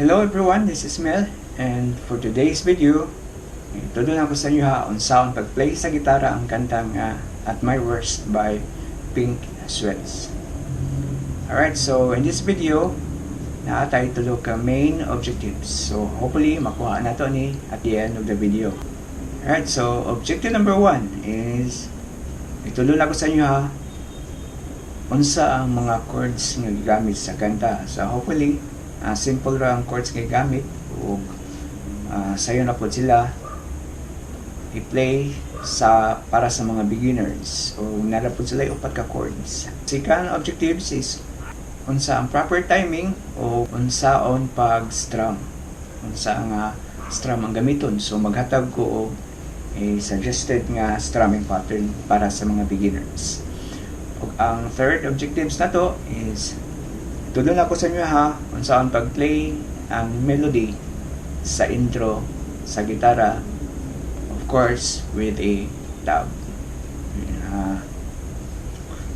Hello everyone, this is Mel, and for today's video, tudon ako sa inyo ha on sound pag-play sa gitara ang kantang At My Worst by Pink Sweats. Alright, so in this video, naatay tulo ka main objectives. So hopefully makuha na to ni at the end of the video. Alright, so objective number 1 is itulon ako sa inyo ha unsa ang mga chords nga gigamit sa kanta. So hopefully simple ra ang chords nga gamit ug sayo na po sila i-play para sa mga beginners o nara po sila upat ka chords. Second objectives is unsa ang proper timing o unsaon pag-strum, unsa nga strum ang gamiton. So maghatag ko og suggested nga strumming pattern para sa mga beginners. Ug ang third objectives nato is tulon ako sa inyo ha unsaon pag-play ang melody sa intro sa gitara, of course with a tab.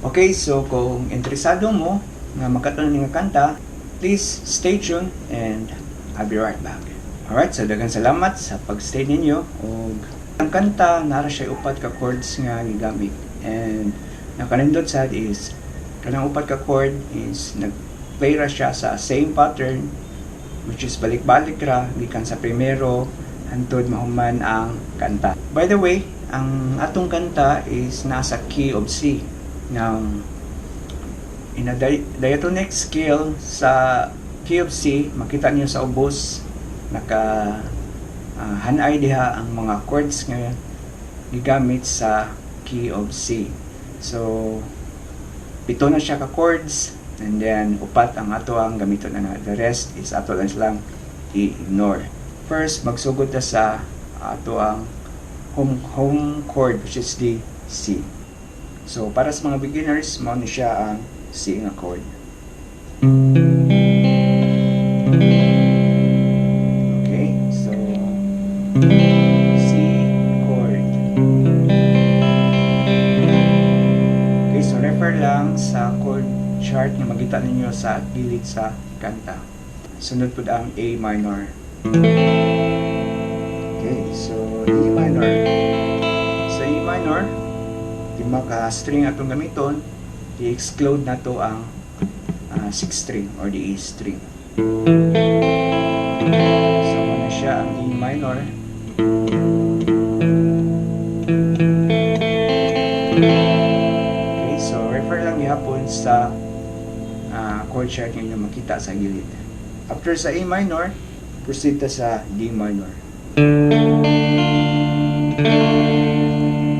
Okay, so kung interesado mo nga magkatunan nga kanta, please stay tuned and I'll be right back. Alright, so daghang salamat sa pag-stay ninyo. Og ang kanta nara siya upat ka chords nga gigamit, and nakanindot sad is kanang upat ka chord is play ra siya sa same pattern, which is balik-balik ra gikan sa primero hangtod mahuman ang kanta. By the way, ang atong kanta is nasa key of C. Now, in a diatonic scale sa key of C, makita niyo sa ubos naka hanay diha ang mga chords nga gigamit sa key of C. So, pito na siya ka chords, and then upat ang ato ang gamiton na. The rest is ato lang i-ignore. First, magsugod ta sa ato ang home chord, which is the C. So para sa mga beginners, mao ni siya ang C nga chord. Okay, so C chord. Okay, so refer lang sa chord chart na makita ninyo sa gilid sa kanta. Sunod po ang A minor. Okay, so E minor. Sa E minor, lima ka string atong gamiton, i-exclude na to ang 6th string or the E string. So muna siya ang E minor. Okay, so refer lang gihapon sa chord chart ninyo makita sa gilid. After sa A minor, proceed ta sa D minor.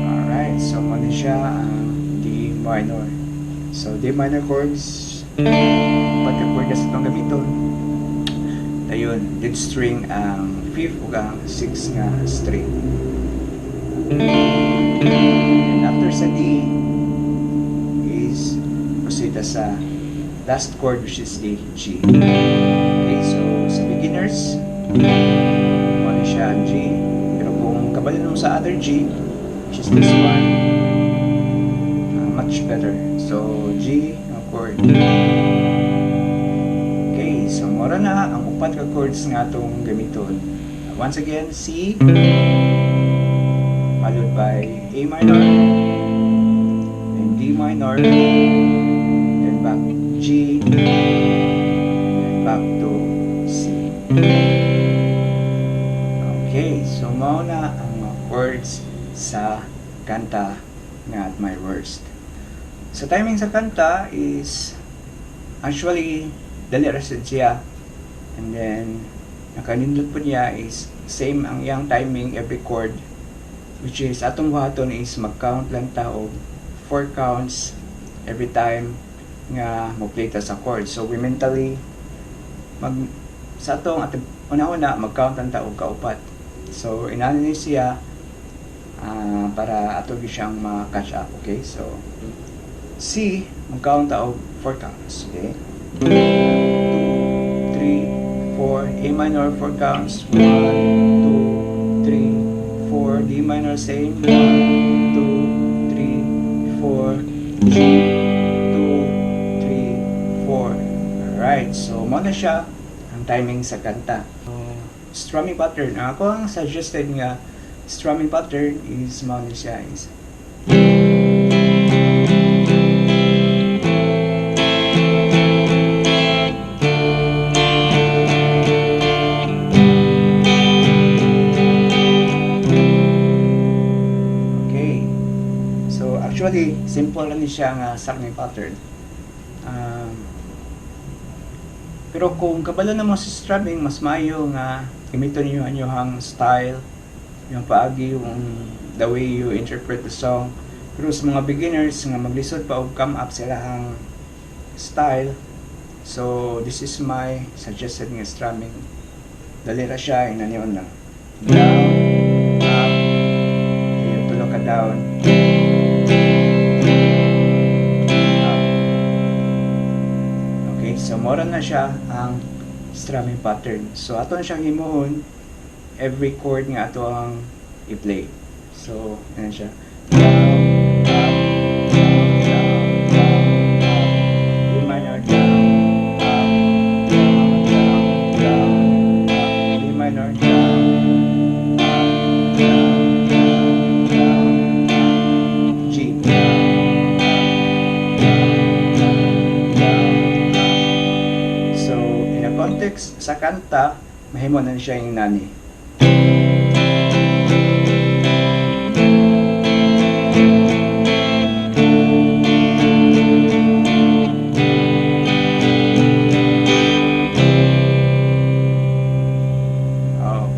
Alright, so muna siya ang D minor. So D minor chords, pagka chord na sa itong gamiton, ayun, lead string ang 5th ug ang 6th nga string. And after sa D is proceed ta sa last chord, which is the G. Okay, so sa beginners, ano siya ang G. Pero kung kabalin mo sa other G, which is this one, much better. So G ang chord. Okay, so mora na ang upat ka chords nga itong gamiton. Once again, C, followed by A minor, and D minor, then back G, and back to C. Okay, so mao na ang mga chords sa kanta nga At My Worst. Sa timing sa kanta is actually dali ra siya, and then nakanindot po niya is same ang iyang timing every chord, which is atong buhaton is mag-count lang ta og 4 counts every time nga mo-play ta sa chord. So we mentally sa atong una-una mag-count lang ta og kaupat. So inano ni siya para ato siyang ma-catch up. Okay, so C, mag-count ta og 4 counts. Okay, 2, 3, 4, A minor 4 counts, 1, 2, 3, 4, D minor same, 1, 2, 3, 4, G, 2, 3, 4. Alright, so muna siya ang timing sa kanta. Strumming pattern. Ako ang suggested nga strumming pattern is mao ni siya is okay. So actually simple lang ni siya nga strumming pattern. Pero kung kabalo na mo sa strumming, mas maayo nga gamiton niyo ang inyong style, yung paagi, yung the way you interpret the song. Pero sa mga beginners nga maglisod pa og come up sila ang style, so this is my suggested nga strumming. Dali ra siya, inaniyon lang. Down, up, ayun, tulog ka down. So, mora na siya ang strumming pattern. So, ato na siyang himuhon every chord nga ato ang i-play. So, yan siya. Down, up, down, down, down, up. E minor, down, up, down, down, down, up. E minor, down, up, down, down, down, up. G, down. Context sa kanta, mahimo na siya yung nani.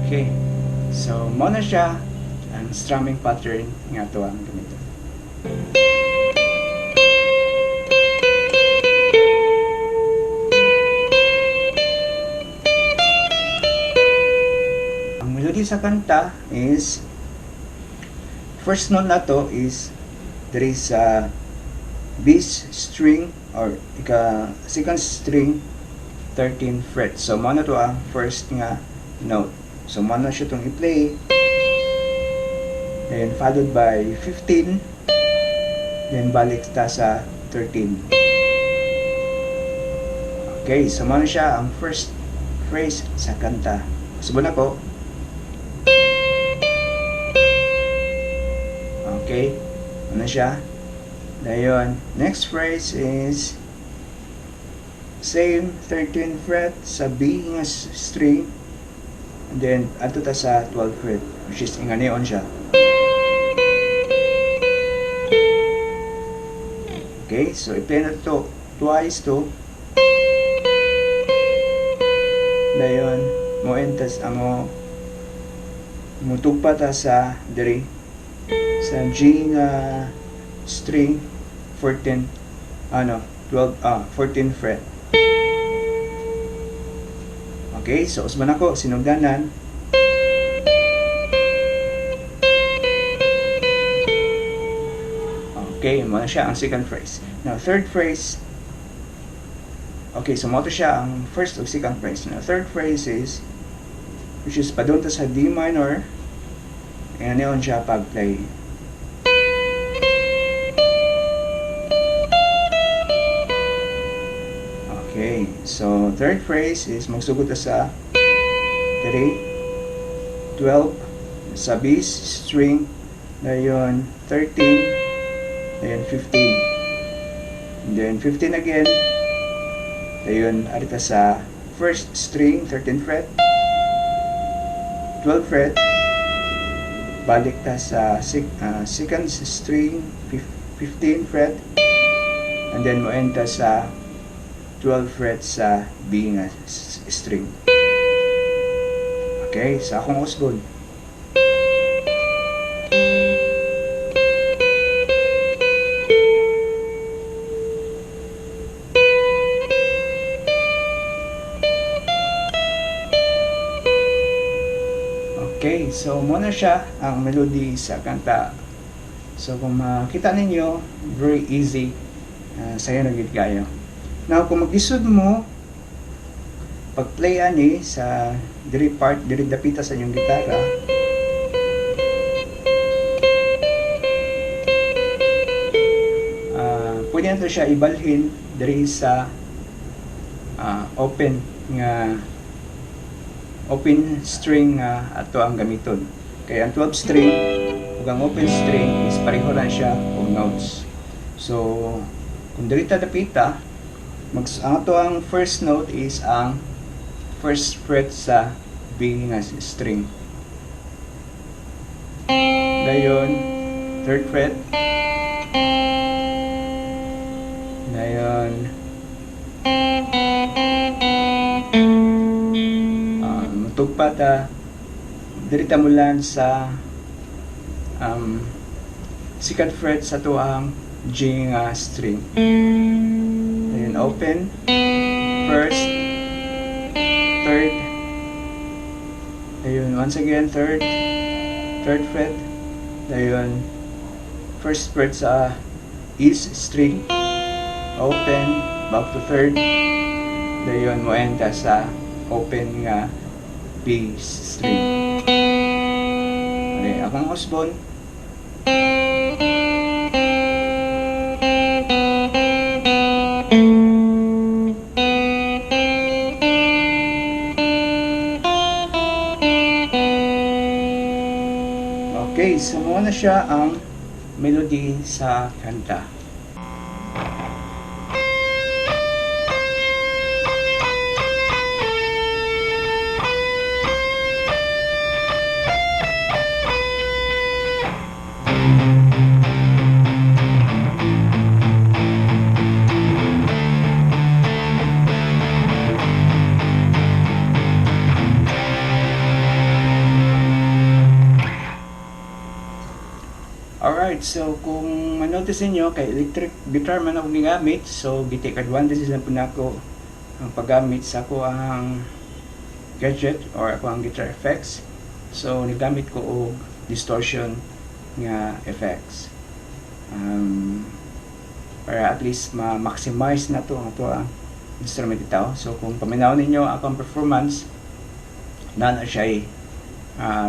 Okay. So, mo na siya ang strumming pattern nga ito ang gamitin. Sa kanta is first note na to is there is a bass string or second string 13 fret. So mo na to ang first nga note. So mo na siya itong i-play, then followed by 15, then balik ta sa 13. Okay, so mo na siya ang first phrase sa kanta. Subukan ako. Okay, ano siya? Dayon, next phrase is same 13 fret sa B nga string, and then ato ta sa 12 fret, which is inganion siya. Okay, so i-play na to twice to. Dayon, mo entas amo mutugpa ta sa diri sa G nga string 14 fret. Okay, so usban ako sinugdanan. Okay, mo na siya ang second phrase. Now third phrase. Okay, so mo to siya ang first o second phrase. Now third phrase is which is padunta sa D minor. And yun siya pag-play. Okay, so third phrase is magsugod sa 3, 12 sa bass string, dayon 13, dayon 15, and then 15 again, dayon arita sa first string 13 fret, 12 fret, balik ta sa second string 15 fret, and then mo end ta sa 12 frets sa B nga string. Okay, sa akong usgon. Okay, so muna siya ang melody sa kanta. So kung makita ninyo, very easy. Sayo na gid kayo. Now, kung maglisod mo, pag-play ani sa diri dapita sa inyong gitara, pwede na ito siya ibalhin diri sa open nga open string ato ang gamiton. Kaya ang 12 string ug ang open string is pareho lang siya og notes. So kung dili ta dapita, ang ato ang first note is ang first fret sa B nga string. Dayon third fret. Dayon tugpa ta dirita mulan sa second fret sa tuang G nga string. Dayon open first third, dayon once again third fret, dayon first fret sa is string, open back to third, dayon mo enta sa open nga B string. Okay, akong Osborne. Okay, so muna siya ang melody sa kanta. Alright, so kung manotice niyo kay electric guitar man ako gigamit, so gitake advantage lang po nako ang paggamit sa ako ang gadget or ako ang guitar effects. So nigamit ko og distortion nga effects para at least ma-maximize na to ang ato ang instrument ito. So kung paminaw ninyo akong performance na siya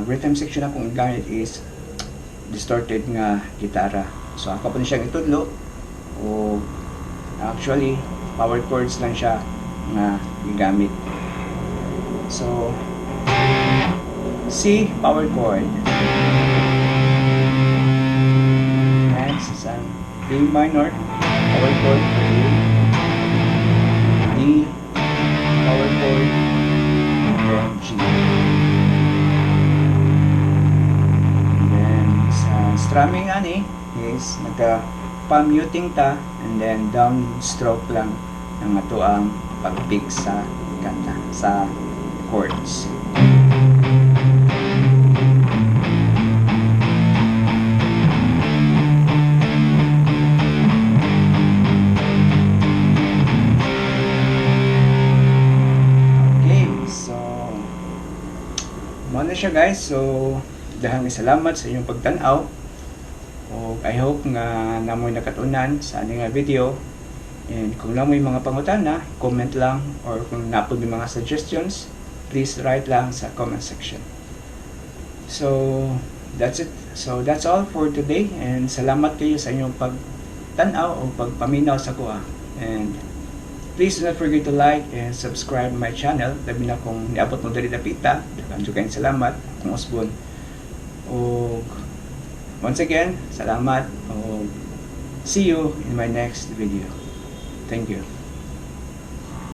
rhythm section akong gamit is distorted nga gitara. So ako pa siyang itudlo o actually power chords lang siya nga gigamit. So C power chord, next is ang D minor power chord for A, D power chord, and then G. Strumming ani is nagka-pa-muting ta and then down stroke lang ng ato ang pag-pick sa kanta, sa chords. Okay, so muna siya guys. So dahang salamat sa inyong pagtanaw. O I hope nga namoy nakatunan sa aning video. And kung namoy mga pangutana, comment lang, or kung napod may mga suggestions, please write lang sa comment section. So that's it. So that's all for today, and salamat kayo sa inyong pagtanaw o pagpaminaw sa kuha. And please do not forget to like and subscribe my channel. Labi na kung niabot mo dali dapita. Daghang kayong salamat, kung Osborne. O once again, salamat. See you in my next video. Thank you.